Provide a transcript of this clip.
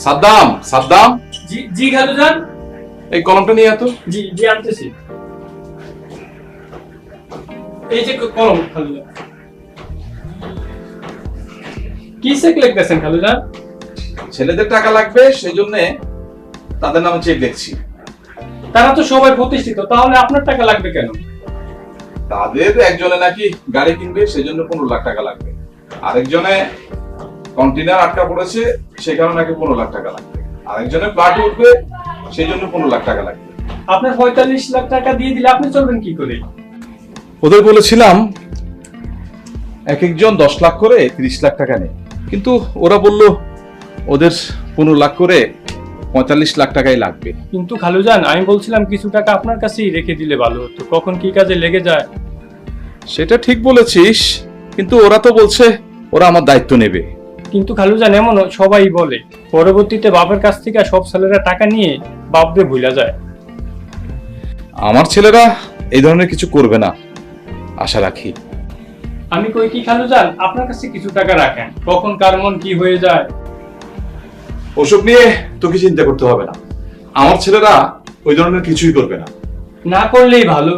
সাদ্দাম, সাদ্দাম, জি জি খালুজান। এই কলমটা নিয়ে এত। জি জি আনতেছি। এই যে কলম খালুজান। কি চেক লিখতেছেন খালুজান? ছেলেদের টাকা লাগবে, সেই জন্য তাদের নামে চেক লিখছি। তারা তো সবাই প্রতিষ্ঠিত, তাহলে আপনার টাকা লাগবে কেন? তাদের একজনে নাকি গাড়ি কিনবে, সেই জন্য 15 লাখ টাকা লাগবে। আরেকজনে কন্টেনার আটকা পড়েছে, সেই কারণে নাকি 15 লাখ টাকা লাগবে। আরেকজনে ফ্ল্যাট উঠবে, সেই জন্য 15 লাখ টাকা লাগবে। আপনার 45 লাখ টাকা দিয়ে দিলে আপনি চলবেন কি করে? ওদের বলেছিলাম এক একজন 10 লাখ করে 30 লাখ টাকা নেই, কিন্তু ওরা বলল ওদের 15 লাখ করে 45 লাখ টাকাই লাগবে। কিন্তু খালুজান, আমি বলছিলাম কিছু টাকা আপনার কাছেই রেখে দিলে ভালো হতো, কখন কি কাজে লেগে যায়। সেটা ঠিক বলেছিস, কিন্তু ওরা তো বলছে ওরা আমার দায়িত্ব নেবে। কিন্তু খালুজান, এমন সবাই বলে, পরবর্তীতে বাপের কাছ থেকে সব ছেলেরা টাকা নিয়ে বাপরে ভুলা যায়। আমার ছেলেরা এই ধরনের কিছু করবে না, আশা রাখি। আমি কই কি খালুজান, আপনার কাছে কিছু টাকা রাখেন, কখন কার মন কি হয়ে যায়। ওসব নিয়ে তোকে চিন্তা করতে হবে না, আমার ছেলেরা ওই ধরনের কিছুই করবে না। না করলেই ভালো।